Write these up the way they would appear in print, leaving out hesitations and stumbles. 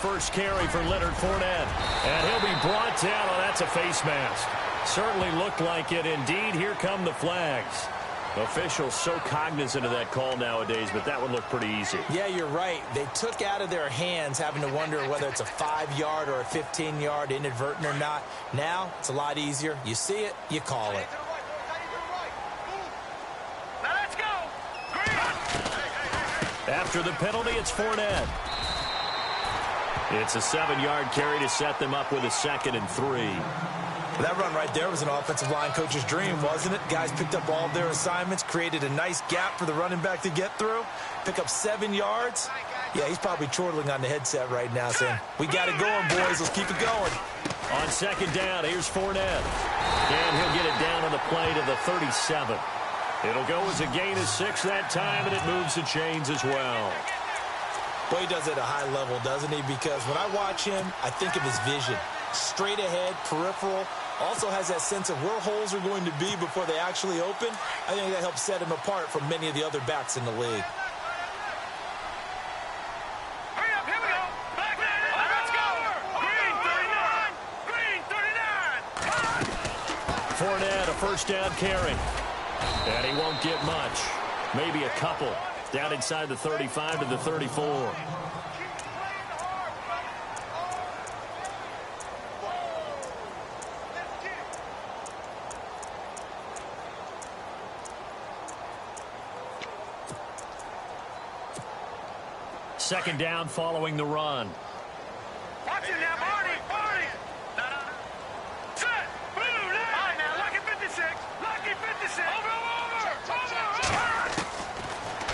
first carry for Leonard Fournette. And he'll be brought down. Oh, that's a face mask. Certainly looked like it. Indeed, here come the flags. Officials so cognizant of that call nowadays, but that one looked pretty easy. Yeah, you're right. They took out of their hands having to wonder whether it's a 5-yard or a 15-yard, inadvertent or not. Now, it's a lot easier. You see it, you call it. After the penalty, it's Fournette. It's a 7-yard carry to set them up with a 2nd and 3. That run right there was an offensive line coach's dream, wasn't it? Guys picked up all of their assignments, created a nice gap for the running back to get through, pick up 7 yards. Yeah, he's probably chortling on the headset right now saying, we got it going, boys. Let's keep it going. On 2nd down, here's Fournette. And he'll get it down on the play to the 37. It'll go as a gain of 6 that time, and it moves the chains as well. Boy, he does it at a high level, doesn't he? Because when I watch him, I think of his vision. Straight ahead, peripheral, also has that sense of where holes are going to be before they actually open. I think that helps set him apart from many of the other backs in the league. Hurry up, here we go. Back there, let's go. Green 39. Green 39. Fournette, a first down carry. And he won't get much. Maybe a couple. Down inside the 35 to the 34. Second down following the run. Watch it now, Marty. Set. Blue line. All right, now, lucky 56. Lucky 56. Over.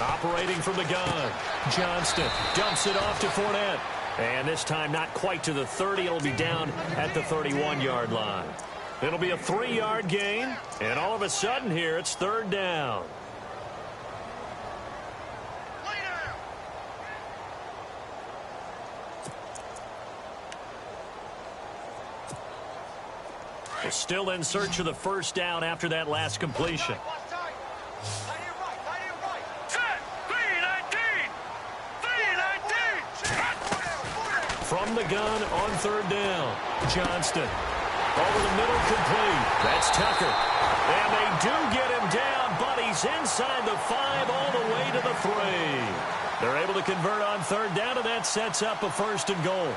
Operating from the gun. Johnston dumps it off to Fournette. And this time not quite to the 30. It'll be down at the 31-yard line. It'll be a 3-yard gain. And all of a sudden here, it's 3rd down. They're still in search of the first down after that last completion. From the gun on 3rd down. Johnston. Over the middle, complete. That's Tucker. And they do get him down, but he's inside the 5 all the way to the 3. They're able to convert on 3rd down, and that sets up a 1st and goal.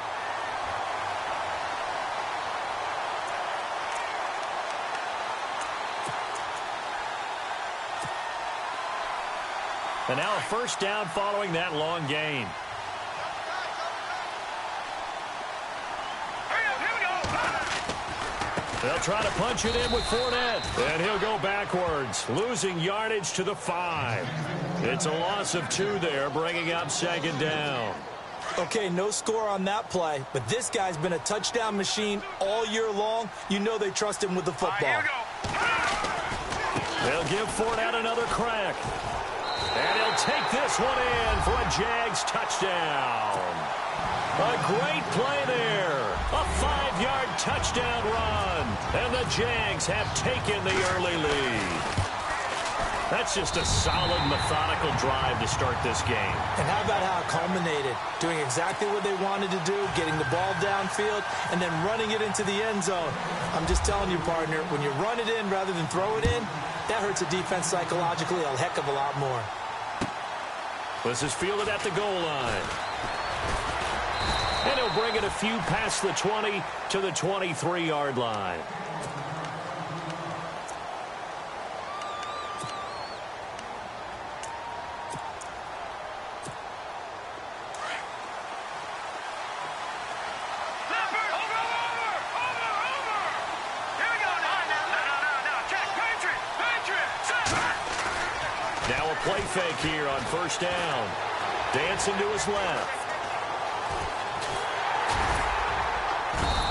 And now a 1st down following that long gain. They'll try to punch it in with Fournette. And he'll go backwards, losing yardage to the 5. It's a loss of 2 there, bringing up 2nd down. Okay, no score on that play, but this guy's been a touchdown machine all year long. You know they trust him with the football. They'll give Fournette another crack. And he'll take this one in for a Jags touchdown. A great play there. A 5-yard touchdown run. And the Jags have taken the early lead. That's just a solid, methodical drive to start this game. And how about how it culminated? Doing exactly what they wanted to do, getting the ball downfield, and then running it into the end zone. I'm just telling you, partner, when you run it in rather than throw it in, that hurts a defense psychologically a heck of a lot more. This is fielded at the goal line. And he'll bring it a few past the 20 to the 23-yard line. Now a play fake here on 1st down. Dancing to his left.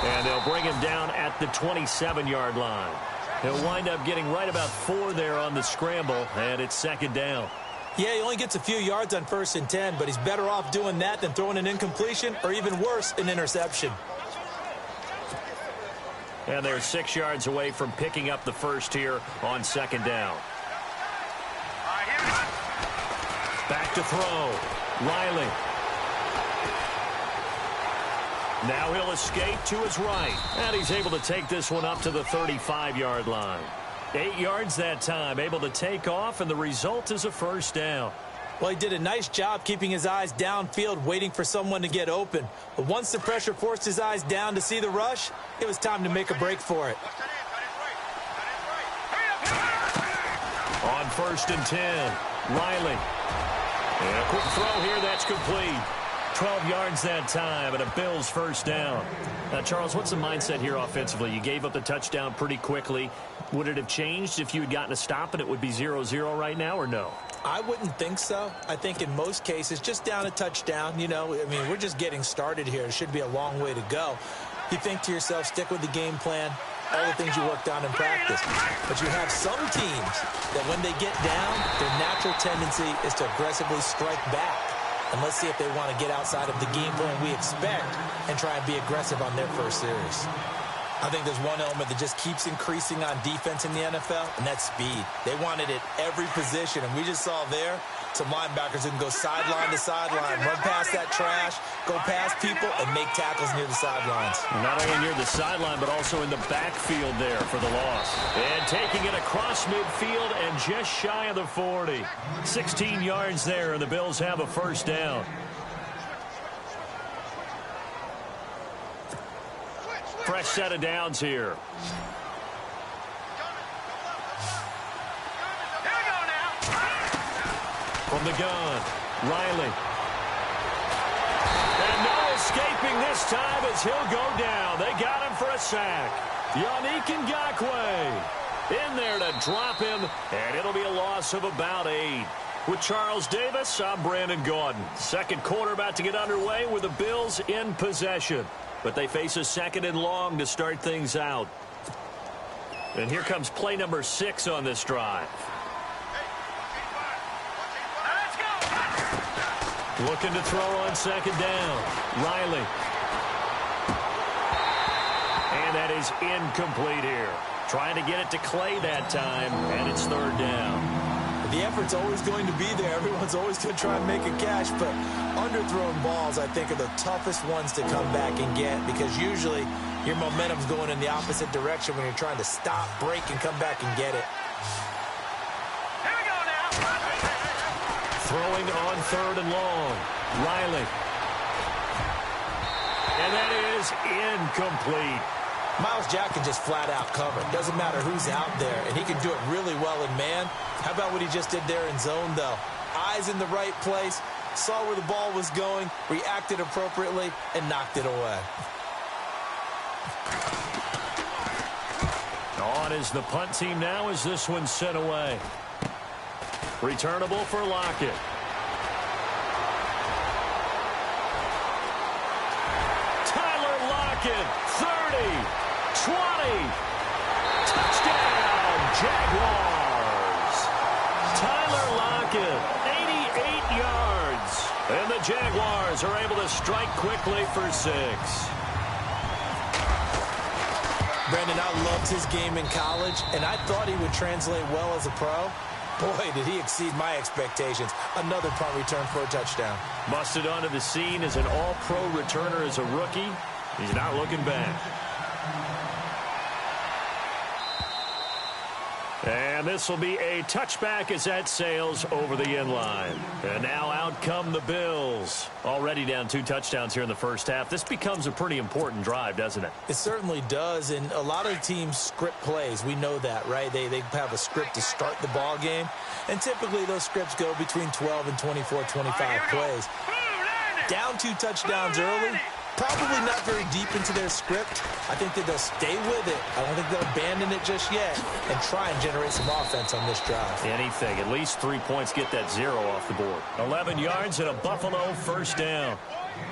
And they'll bring him down at the 27-yard line. He'll wind up getting right about 4 there on the scramble, and it's 2nd down. Yeah, he only gets a few yards on 1st and 10, but he's better off doing that than throwing an incompletion or even worse, an interception. And they're 6 yards away from picking up the first here on 2nd down. Back to throw. Riley. Now he'll escape to his right. And he's able to take this one up to the 35-yard line. 8 yards that time, able to take off, and the result is a first down. Well, he did a nice job keeping his eyes downfield, waiting for someone to get open. But once the pressure forced his eyes down to see the rush, it was time to make a break for it. On 1st and 10, Riley. And a quick throw here, that's complete. 12 yards that time, and a Bills first down. Now, Charles, what's the mindset here offensively? You gave up the touchdown pretty quickly. Would it have changed if you had gotten a stop and it would be 0-0 right now, or no? I wouldn't think so. I think in most cases, just down a touchdown, you know, I mean, we're just getting started here. It should be a long way to go. You think to yourself, stick with the game plan, all the things you worked on in practice. But you have some teams that when they get down, their natural tendency is to aggressively strike back. And let's see if they want to get outside of the game plan we expect and try and be aggressive on their first series. I think there's one element that just keeps increasing on defense in the NFL, and that's speed. They want it at every position, and we just saw there some linebackers who can go sideline to sideline, run past that trash, go past people, and make tackles near the sidelines. Not only near the sideline, but also in the backfield there for the loss. And taking it across midfield and just shy of the 40. 16 yards there, and the Bills have a first down. Fresh set of downs here. From the gun, Riley. And no escaping this time as he'll go down. They got him for a sack. Yannick Ngakoue in there to drop him, and it'll be a loss of about 8. With Charles Davis, I'm Brandon Gaudin. Second quarter about to get underway with the Bills in possession. But they face a second and long to start things out. And here comes play number 6 on this drive. Looking to throw on second down. Riley. And that is incomplete here. Trying to get it to Clay that time, and it's third down. The effort's always going to be there. Everyone's always going to try and make a catch, but underthrown balls, I think, are the toughest ones to come back and get because usually your momentum's going in the opposite direction when you're trying to stop, break, and come back and get it. Here we go now. Throwing on third and long. Riley. And that is incomplete. Myles Jack can just flat out cover. Doesn't matter who's out there, and he can do it really well in man. How about what he just did there in zone, though? Eyes in the right place, saw where the ball was going, reacted appropriately, and knocked it away. On is the punt team now as this one's sent away. Returnable for Lockett. Tyler Lockett, 30, 20, touchdown, Jaguars. Tyler Lockett, 88 yards. And the Jaguars are able to strike quickly for 6. Brandon, I loved his game in college, and I thought he would translate well as a pro. Boy, did he exceed my expectations. Another punt return for a touchdown. Busted onto the scene as an all-pro returner as a rookie. He's not looking back. And this will be a touchback as that sails over the end line. And now out come the Bills. Already down 2 touchdowns here in the first half. This becomes a pretty important drive, doesn't it? It certainly does, and a lot of teams script plays. We know that, right? They have a script to start the ball game, and typically those scripts go between 12 and 24, 25 plays. Down 2 touchdowns early. Probably not very deep into their script. I think that they'll stay with it. I don't think they'll abandon it just yet and try and generate some offense on this drive. Anything. At least 3 points, get that 0 off the board. 11 yards and a Buffalo first down.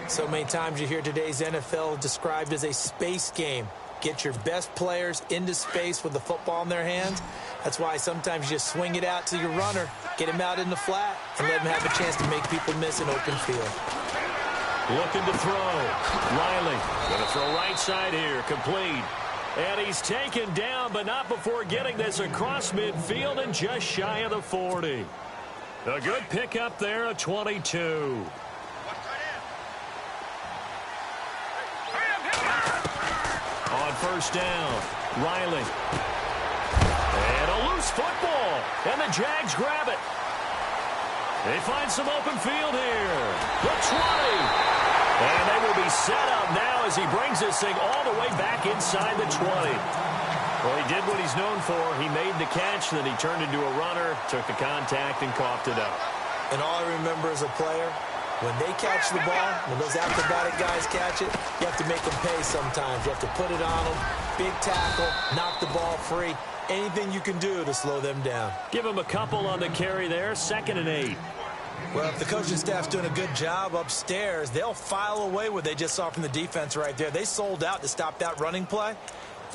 So many times you hear today's NFL described as a space game. Get your best players into space with the football in their hands. That's why sometimes you just swing it out to your runner, get him out in the flat, and let him have a chance to make people miss an open field. Looking to throw. Riley going to throw right side here. Complete. And he's taken down, but not before getting this across midfield and just shy of the 40. A good pickup there, a 22. Hurry first down. Riley. And a loose football. And the Jags grab it. They find some open field here. The 20. And they will be set up now as he brings this thing all the way back inside the 20. Well, he did what he's known for. He made the catch, then he turned into a runner, took the contact, and coughed it up. And all I remember as a player, when they catch the ball, when those acrobatic guys catch it, you have to make them pay sometimes. You have to put it on them, big tackle, knock the ball free. Anything you can do to slow them down. Give him a couple on the carry there, 2nd and 8. Well, if the coaching staff's doing a good job upstairs, they'll file away what they just saw from the defense right there. They sold out to stop that running play.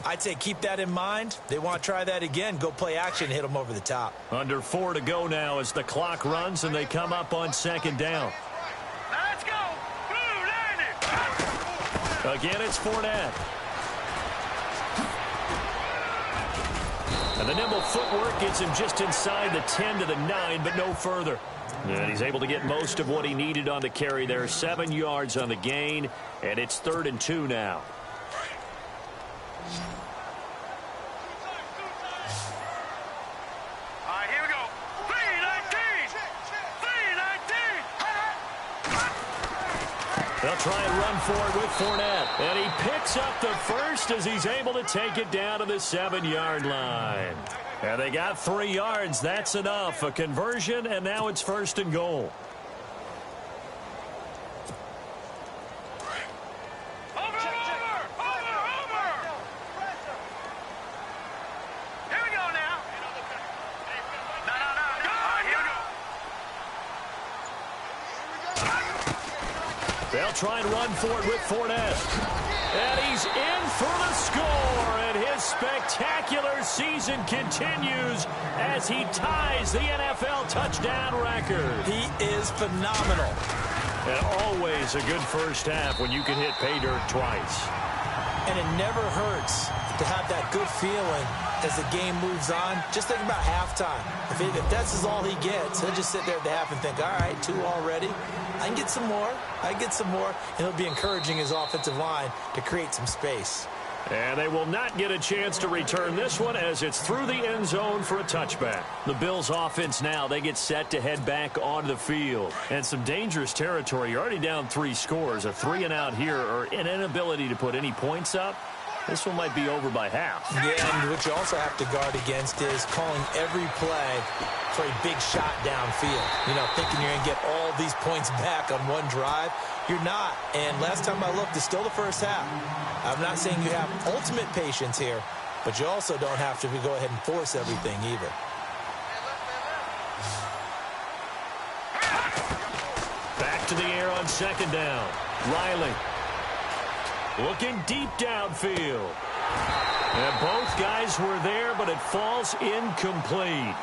I'd say keep that in mind. They want to try that again. Go play action, hit them over the top. Under 4 to go now as the clock runs and they come up on 2nd down. Let's go. Blue, land it. Again, it's Fournette. And the nimble footwork gets him just inside the 10 to the 9, but no further. And he's able to get most of what he needed on the carry there. 7 yards on the gain, and it's 3rd and 2 now. All right, here we go. 3-19. 3-19. They'll try and run for it with Fournette. And he picks up the first as he's able to take it down to the 7-yard line. And they got 3 yards. That's enough. A conversion, and now it's 1st and goal. Over. Here we go now. No. All right, here we go. They'll try and run for it with Fournette. And he's in for the score, and his spectacular season continues as he ties the NFL touchdown record. He is phenomenal. And always a good first half when you can hit pay dirt twice. And it never hurts to have that good feeling as the game moves on. Just think about halftime. If that's all he gets, he'll just sit there at the half and think, all right, 2 already. I can get some more. And it'll be encouraging his offensive line to create some space. And they will not get a chance to return this one as it's through the end zone for a touchback. The Bills offense now, they get set to head back onto the field. And some dangerous territory. You're already down 3 scores. A 3-and-out here or an inability to put any points up. This one might be over by half. Yeah, and what you also have to guard against is calling every play for a big shot downfield. You know, thinking you're going to get all these points back on one drive. You're not. And last time I looked, it's still the first half. I'm not saying you have ultimate patience here, but you also don't have to go ahead and force everything either. Back to the air on 2nd down. Riley. Looking deep downfield. And both guys were there, but it falls incomplete.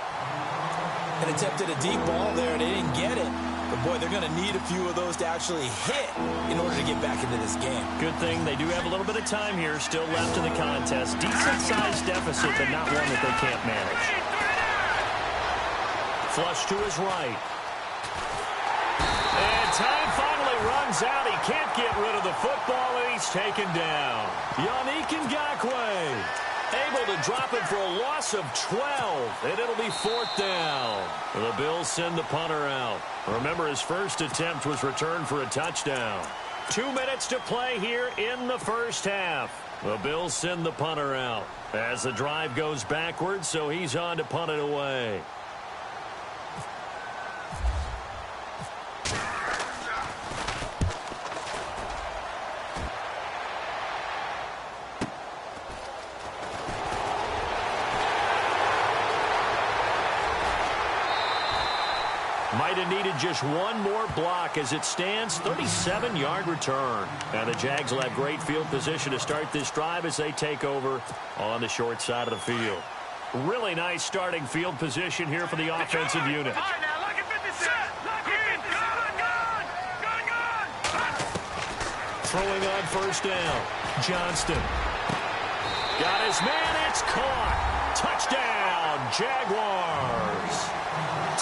And attempted a deep ball there, and they didn't get it. But, boy, they're going to need a few of those to actually hit in order to get back into this game. Good thing they do have a little bit of time here still left in the contest. Decent-sized deficit, but not one that they can't manage. Flush to his right. And time finally runs out. He can't get rid of the football, and he's taken down. Yannick Ngakoue able to drop it for a loss of 12, and it'll be 4th down. The Bills send the punter out. Remember, his first attempt was returned for a touchdown. 2 minutes to play here in the first half. The Bills send the punter out as the drive goes backwards, so he's on to punt it away. Might have needed just one more block as it stands. 37-yard return. Now the Jags will have great field position to start this drive as they take over on the short side of the field. Really nice starting field position here for the offensive unit. All right, now, lock it 56. Lock it 56. Gun. Throwing on 1st down. Johnston. Got his man. It's caught. Touchdown, Jaguars.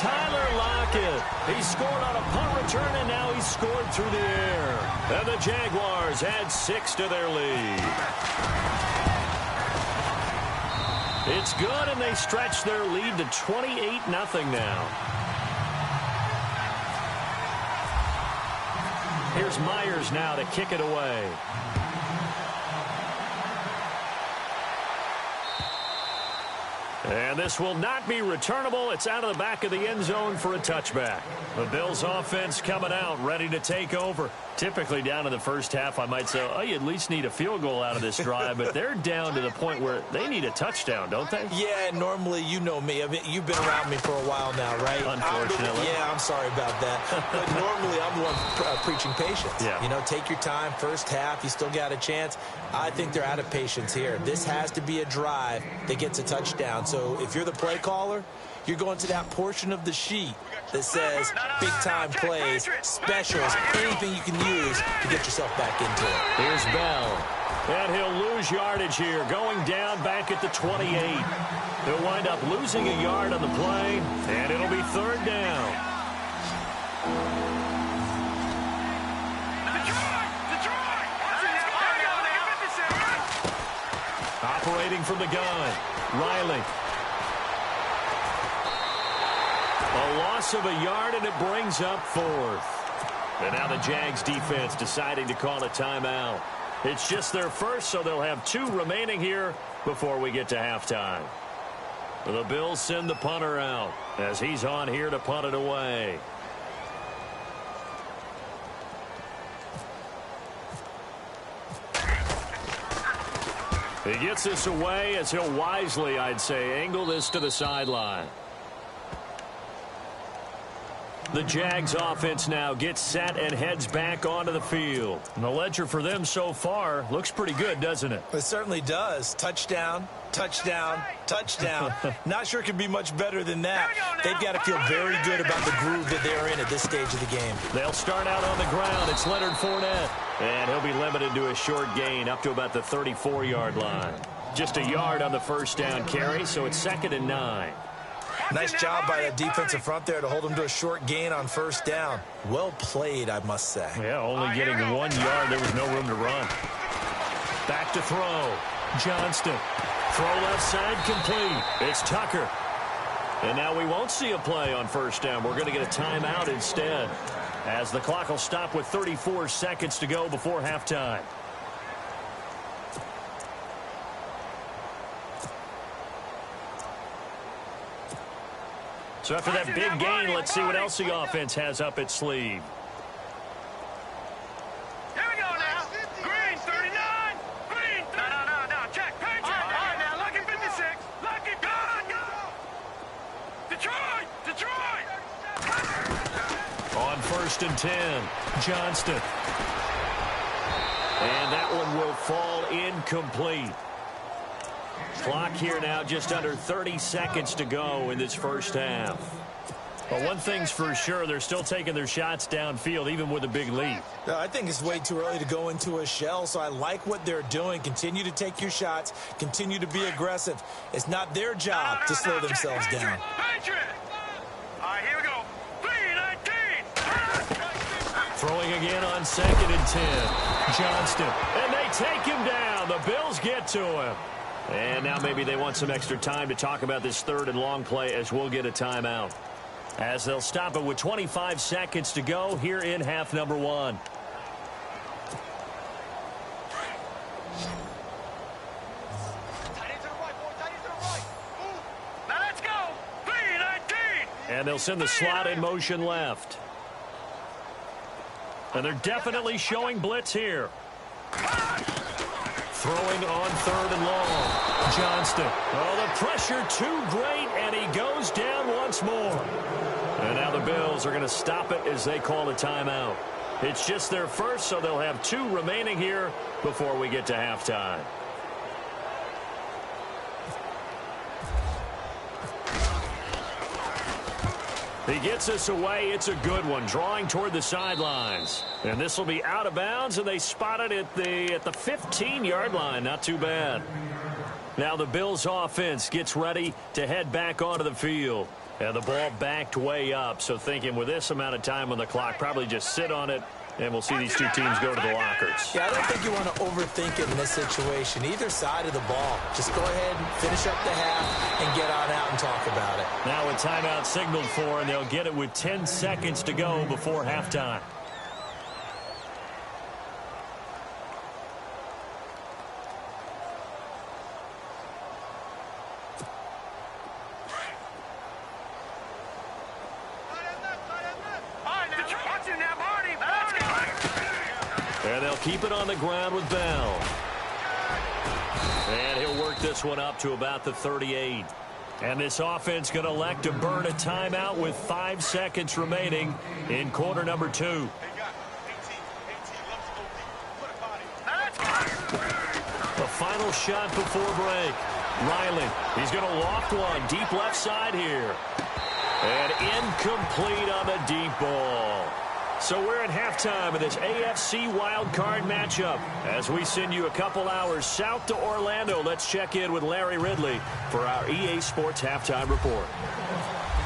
Tyler Lockett. He scored on a punt return, and now he's scored through the air. And the Jaguars add 6 to their lead. It's good, and they stretch their lead to 28-0 now. Here's Myers now to kick it away. And this will not be returnable. It's out of the back of the end zone for a touchback. The Bills offense coming out, ready to take over. Typically down in the first half, I might say, oh, you at least need a field goal out of this drive. But they're down to the point where they need a touchdown, don't they? Yeah, normally, you know me. I mean, you've been around me for a while now, right? Unfortunately. I'm sorry about that. But normally, I'm the one preaching patience. Yeah. You know, take your time. First half, you still got a chance. I think they're out of patience here. This has to be a drive that gets a touchdown. So if you're the play caller, you're going to that portion of the sheet that says big-time plays, specials, anything you can use to get yourself back into it. Here's Bell. And he'll lose yardage here, going down back at the 28. He'll wind up losing a yard on the play, and it'll be third down. Operating from the gun, Riley. A loss of a yard, and it brings up fourth. And now the Jags defense deciding to call a timeout. It's just their first, so they'll have 2 remaining here before we get to halftime. The Bills send the punter out as he's on here to punt it away. He gets this away as he'll wisely, I'd say, angle this to the sideline. The Jags offense now gets set and heads back onto the field. And the ledger for them so far looks pretty good, doesn't it? It certainly does. Touchdown, touchdown, touchdown. Not sure it could be much better than that. They've got to feel very good about the groove that they're in at this stage of the game. They'll start out on the ground. It's Leonard Fournette. And he'll be limited to a short gain up to about the 34-yard line. Just a yard on the first down carry, so it's 2nd and 9. Nice job by that defensive front there to hold him to a short gain on first down. Well played, I must say. Yeah, only getting 1 yard. There was no room to run. Back to throw. Johnston. Throw left side complete. It's Tucker. And now we won't see a play on first down. We're going to get a timeout instead, as the clock will stop with 34 seconds to go before halftime. So after that big gain, let's see what else the offense has up its sleeve. Here we go now. Green, 39. Green, no. Check. Patriot. All right, now. Lucky 56. Lucky, go. Detroit. On 1st and 10, Johnston. And that one will fall incomplete. Clock here now, just under 30 seconds to go in this first half. But one thing's for sure, they're still taking their shots downfield, even with a big lead. I think it's way too early to go into a shell, so I like what they're doing. Continue to take your shots. Continue to be aggressive. It's not their job to slow themselves down. Patriot. All right, here we go. 3-19. Throwing again on 2nd and 10. Johnston. And they take him down. The Bills get to him. And now maybe they want some extra time to talk about this 3rd and long play, as we'll get a timeout. As they'll stop it with 25 seconds to go here in half number 1. Now let's go. 3-19. And they'll send the slot in motion left. And they're definitely showing blitz here. Throwing on 3rd and long. Johnston. Oh, the pressure too great, and he goes down once more. And now the Bills are going to stop it as they call a timeout. It's just their first, so they'll have 2 remaining here before we get to halftime. He gets us away. It's a good one, drawing toward the sidelines. And this will be out of bounds, and they spot it at the 15-yard line. Not too bad. Now the Bills offense gets ready to head back onto the field. And the ball backed way up, so thinking with this amount of time on the clock, probably just sit on it, and we'll see these two teams go to the lockers. Yeah, I don't think you want to overthink it in this situation. Either side of the ball. Just go ahead and finish up the half and get on out and talk about it. Now a timeout signaled for, and they'll get it with 10 seconds to go before halftime. And they'll keep it on the ground with Bell. And he'll work this one up to about the 38. And this offense going to elect to burn a timeout with 5 seconds remaining in quarter number 2. The final shot before break. Riley, he's going to loft one deep left side here. And incomplete on the deep ball. So we're at halftime of this AFC wildcard matchup. As we send you a couple hours south to Orlando, let's check in with Larry Ridley for our EA Sports Halftime Report.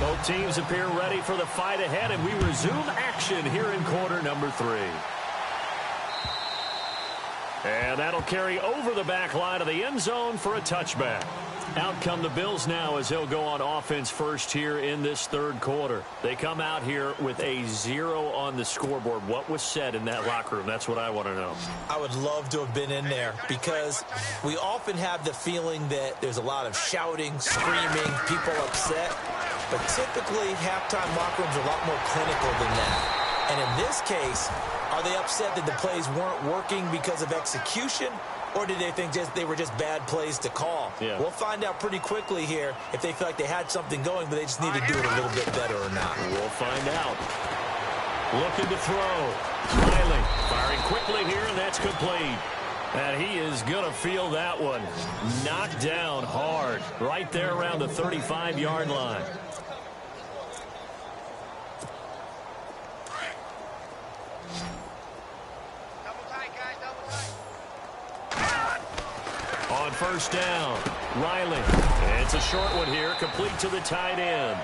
Both teams appear ready for the fight ahead, and we resume action here in quarter number 3. And that'll carry over the back line of the end zone for a touchback. Out come the Bills now as they'll go on offense first here in this third quarter. They come out here with a 0 on the scoreboard. What was said in that locker room? That's what I want to know. I would love to have been in there because we often have the feeling that there's a lot of shouting, screaming, people upset. But typically, halftime locker rooms are a lot more clinical than that. And in this case, are they upset that the plays weren't working because of execution? Or did they think they were just bad plays to call? Yeah. We'll find out pretty quickly here if they feel like they had something going, but they just need to do it a little bit better or not. We'll find out. Looking to throw. Riley firing quickly here, and that's complete. And he is going to feel that one. Knocked down hard right there around the 35-yard line. On first down, Riley. It's a short one here, complete to the tight end.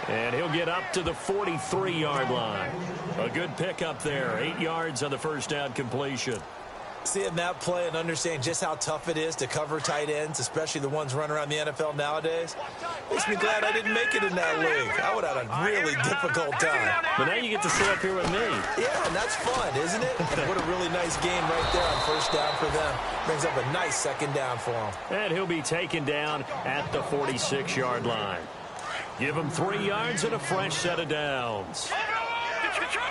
And he'll get up to the 43-yard line. A good pickup there, 8 yards on the first down completion. Seeing that play and understanding just how tough it is to cover tight ends, especially the ones running around the NFL nowadays, makes me glad I didn't make it in that league. I would have had a really difficult time. But now you get to sit up here with me. Yeah, and that's fun, isn't it? And what a really nice game right there on first down for them. Brings up a nice second down for them. And he'll be taken down at the 46-yard line. Give him 3 yards and a fresh set of downs. Detroit!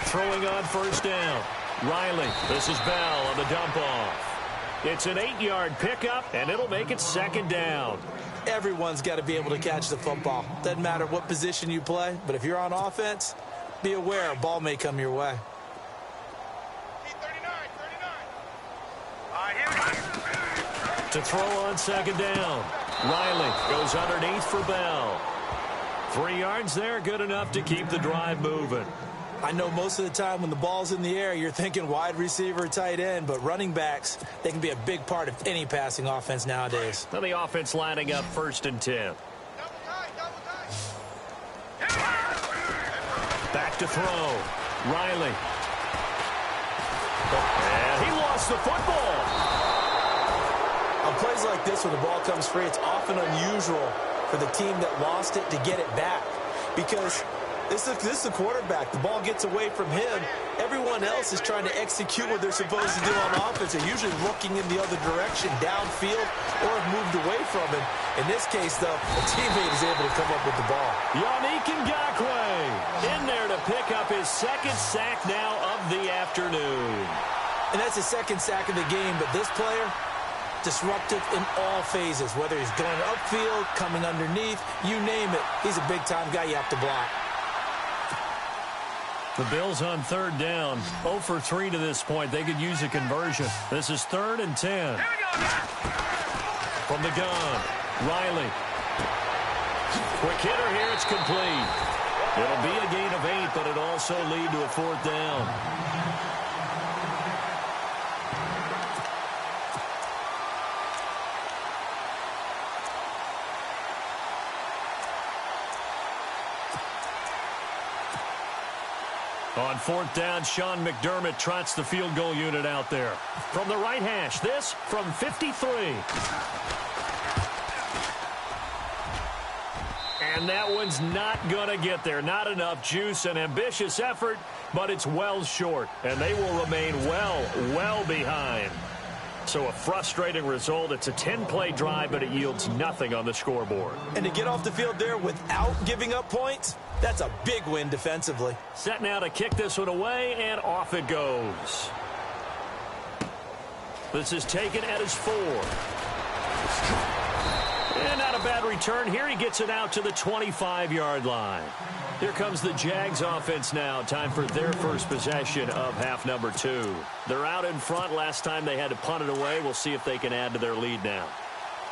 Throwing on first down. Riley, this is Bell on the dump off. It's an 8-yard pickup, and it'll make it second down. Everyone's got to be able to catch the football. Doesn't matter what position you play, but if you're on offense, be aware a ball may come your way. To throw on second down. Riley goes underneath for Bell. 3 yards there, good enough to keep the drive moving. I know most of the time when the ball's in the air, you're thinking wide receiver, tight end, but running backs, they can be a big part of any passing offense nowadays. Now the offense lining up first and 10. Back to throw. Riley. And he lost the football. On plays like this, when the ball comes free, it's often unusual for the team that lost it to get it back because this is the quarterback. The ball gets away from him. Everyone else is trying to execute what they're supposed to do on offense. They're usually looking in the other direction, downfield, or have moved away from it. In this case, though, a teammate is able to come up with the ball. Yannick Ngakoue in there to pick up his second sack now of the afternoon. And that's his second sack of the game, but this player, disruptive in all phases, whether he's going upfield, coming underneath, you name it. He's a big-time guy you have to block. The Bills on third down, 0 for 3 to this point. They could use a conversion. This is 3rd and 10. From the gun, Riley. Quick hitter here, it's complete. It'll be a gain of 8, but it also lead to a 4th down. On 4th down, Sean McDermott trots the field goal unit out there. From the right hash, this from 53. And that one's not going to get there. Not enough juice. An ambitious effort, but it's well short. And they will remain well behind. So a frustrating result. It's a 10-play drive, but it yields nothing on the scoreboard. And to get off the field there without giving up points, that's a big win defensively. Set now to kick this one away, and off it goes. This is taken at his 4. And not a bad return here. He gets it out to the 25-yard line. Here comes the Jags offense now. Time for their first possession of half number 2. They're out in front. Last time they had to punt it away. We'll see if they can add to their lead now.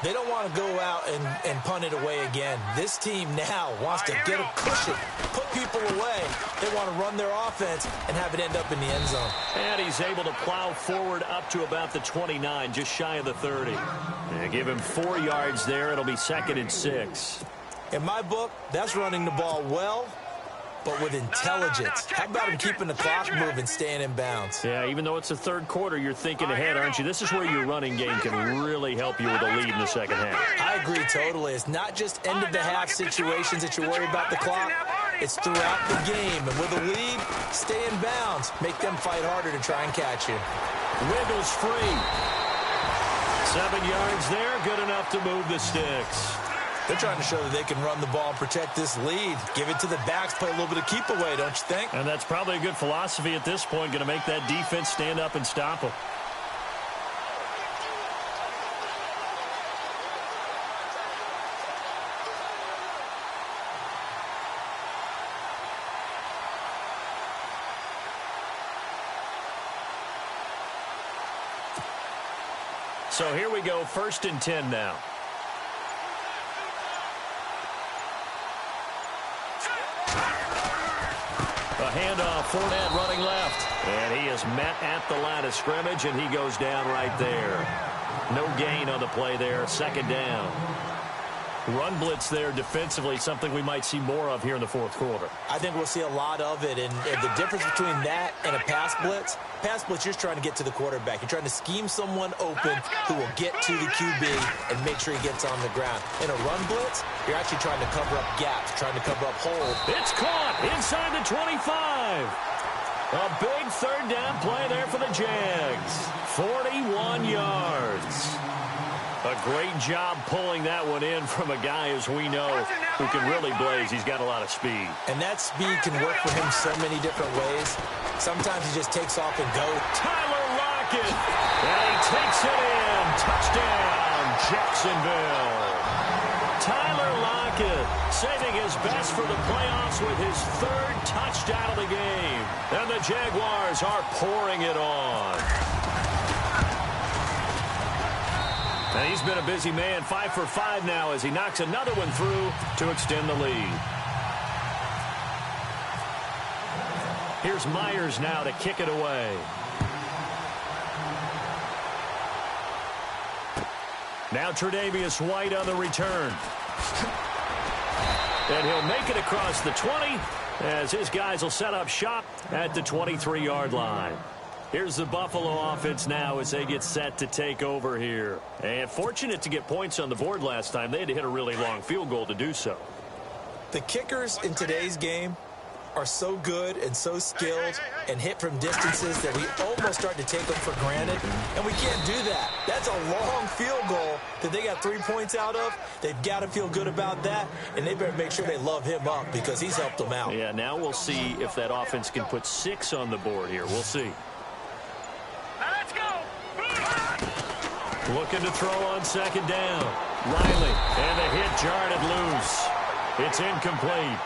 They don't want to go out and punt it away again. This team now wants to get a cushion, put people away. They want to run their offense and have it end up in the end zone. And he's able to plow forward up to about the 29, just shy of the 30. And give him 4 yards there. It'll be 2nd and 6. In my book, that's running the ball well, but with intelligence. How about him keeping the clock moving, staying in bounds? Yeah, even though it's the 3rd quarter, you're thinking ahead, aren't you? This is where your running game can really help you with a lead in the 2nd half. I agree totally. It's not just end-of-the-half situations that you worry about the clock. It's throughout the game. And with a lead, stay in bounds. Make them fight harder to try and catch you. Wiggles free. 7 yards there, good enough to move the sticks. They're trying to show that they can run the ball and protect this lead. Give it to the backs, play a little bit of keep away, don't you think? And that's probably a good philosophy at this point, going to make that defense stand up and stop them. So here we go, 1st and 10 now. A handoff, Fournette running left. And he is met at the line of scrimmage, and he goes down right there. No gain on the play there, 2nd down. Run blitz there defensively, something we might see more of here in the 4th quarter. I think we'll see a lot of it, and the difference between that and a pass blitz, you're just trying to get to the quarterback. You're trying to scheme someone open who will get to the QB and make sure he gets on the ground. In a run blitz, you're actually trying to cover up gaps, trying to cover up holes. It's caught inside the 25. A big 3rd down play there for the Jags. 41 yards. A great job pulling that one in from a guy, as we know, who can really blaze. He's got a lot of speed. And that speed can work for him so many different ways. Sometimes he just takes off and goes. Tyler Lockett. And he takes it in. Touchdown, Jacksonville. Tyler Lockett saving his best for the playoffs with his 3rd touchdown of the game. And the Jaguars are pouring it on. And he's been a busy man, 5 for 5 now as he knocks another one through to extend the lead. Here's Myers now to kick it away. Now Tre'Davious White on the return. And he'll make it across the 20 as his guys will set up shop at the 23-yard line. Here's the Buffalo offense now as they get set to take over here. And fortunate to get points on the board last time. They had to hit a really long field goal to do so. The kickers in today's game are so good and so skilled and hit from distances that we almost start to take them for granted. And we can't do that. That's a long field goal that they got 3 points out of. They've got to feel good about that, and they better make sure they love him up because he's helped them out. Yeah, now we'll see if that offense can put 6 on the board here. We'll see. Let's go. Looking to throw on 2nd down. Riley, and the hit jarred it loose. It's incomplete.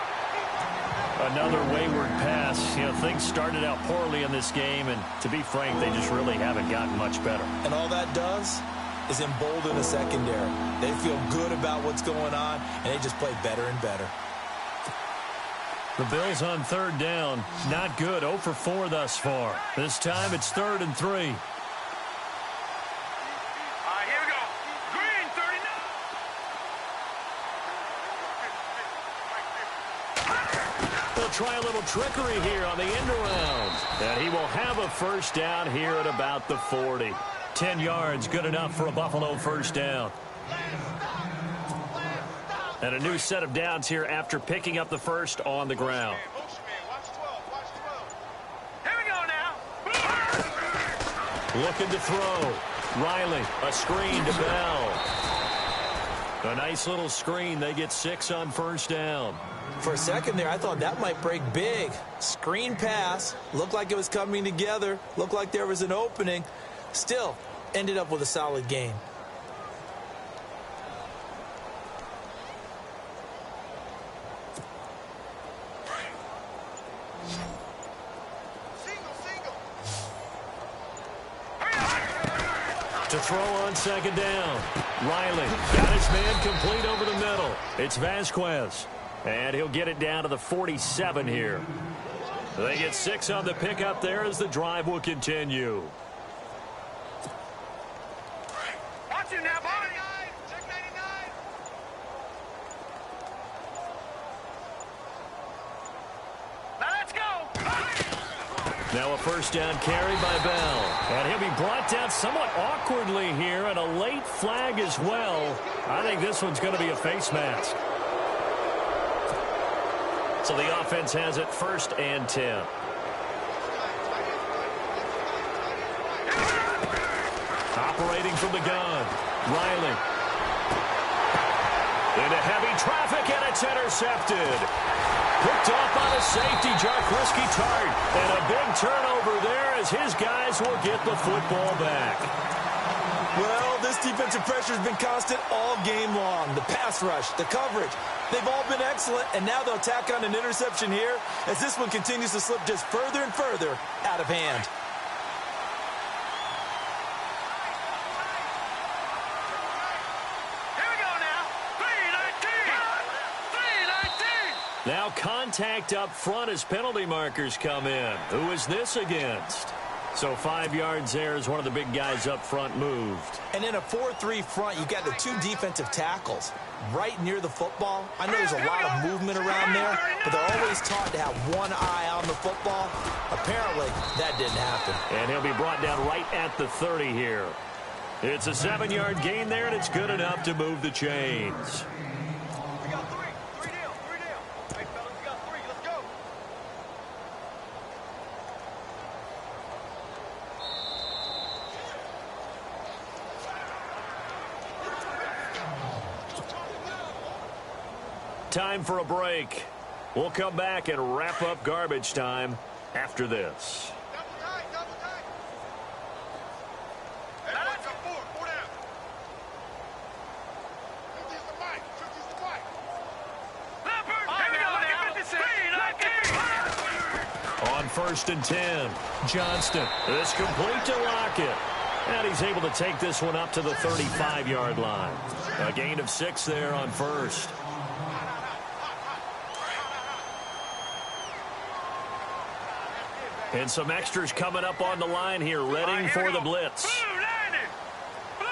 Another wayward pass. You know, things started out poorly in this game, and to be frank, they just really haven't gotten much better. And all that does is embolden the secondary. They feel good about what's going on, and they just play better and better. The Bills on third down. Not good. 0 for 4 thus far. This time it's 3rd and 3. All right, here we go. Green, 39. They'll try a little trickery here on the end around. And he will have a first down here at about the 40. 10 yards, good enough for a Buffalo first down. And a new set of downs here after picking up the first on the ground. Here we go now. Looking to throw. Riley, a screen to Bell. A nice little screen. They get 6 on first down. For a second there, I thought that might break big. Screen pass. Looked like it was coming together. Looked like there was an opening. Still, ended up with a solid gain. To throw on second down. Riley got his man complete over the middle. It's Vasquez. And he'll get it down to the 47 here. They get 6 on the pickup there as the drive will continue. Watch it now, boy. Check 99. Now let's go. Now a first down carry by Bell. And he'll be brought down somewhat awkwardly here, and a late flag as well. I think this one's going to be a face mask. So the offense has it 1st and 10. Operating from the gun. Riley. Into heavy traffic, and it's intercepted. Picked off by the safety, Jarkowski Tart. And a big turnover there as his guys will get the football back. Well, this defensive pressure has been constant all game long. The pass rush, the coverage, they've all been excellent, and now they'll tack on an interception here as this one continues to slip just further and further out of hand. Here we go now. 3-19. 3-19. Now contact up front as penalty markers come in. Who is this against? So 5 yards there as one of the big guys up front moved. And in a 4-3 front, you got the 2 defensive tackles right near the football. I know there's a lot of movement around there, but they're always taught to have one eye on the football. Apparently, that didn't happen. And he'll be brought down right at the 30 here. It's a 7-yard gain there, and it's good enough to move the chains. We got 3. 3 down. 3 down. Hey, fellas, we got 3. Let's go. Time for a break. We'll come back and wrap up garbage time after this. Double tight. Double tight. Hey, let's go. 4 down. Use the mic. Use the mic. Leopard. Here we go now. 3-19. On 1st and 10, Johnston is complete to Lockett. And he's able to take this one up to the 35-yard line. A gain of 6 there on 1st. And some extras coming up on the line here, readying for the blitz. Blue 90. Blue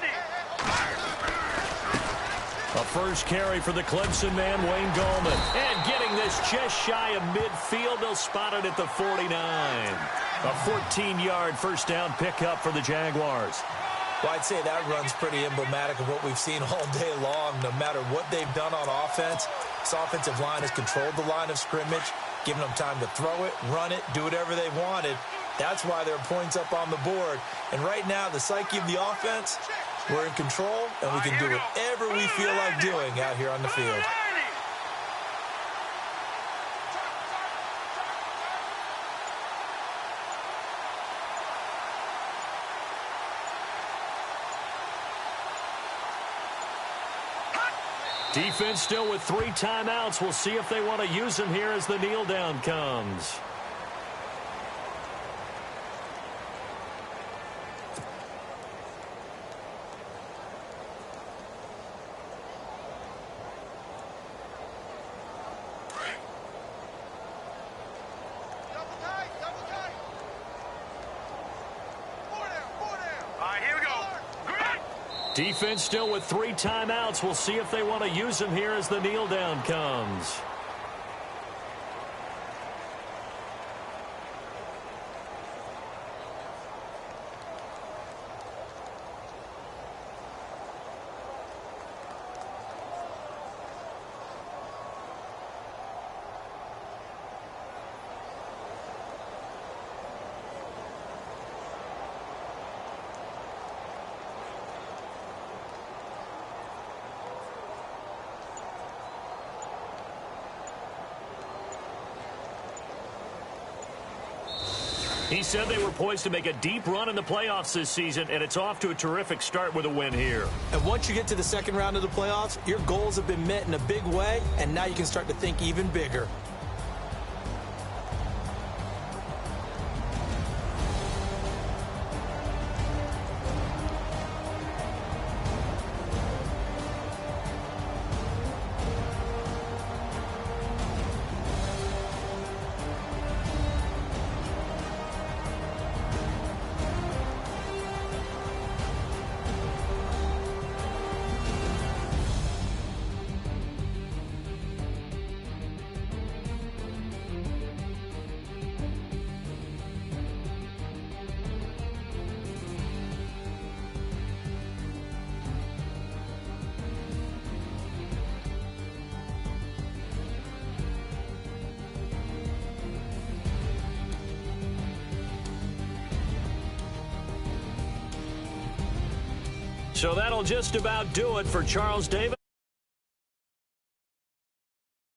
90. A first carry for the Clemson man, Wayne Gallman. And getting this just shy of midfield, they'll spot it at the 49. A 14-yard first down pickup for the Jaguars. Well, I'd say that run's pretty emblematic of what we've seen all day long. No matter what they've done on offense, this offensive line has controlled the line of scrimmage, giving them time to throw it, run it, do whatever they wanted. That's why there are points up on the board. And right now, the psyche of the offense, we're in control, and we can do whatever we feel like doing out here on the field. Defense still with 3 timeouts. We'll see if they want to use them here as the kneel down comes. Defense still with 3 timeouts. We'll see if they want to use them here as the kneel down comes. He said they were poised to make a deep run in the playoffs this season, and it's off to a terrific start with a win here. And once you get to the second round of the playoffs, your goals have been met in a big way, and now you can start to think even bigger. So that'll just about do it for Charles Davis.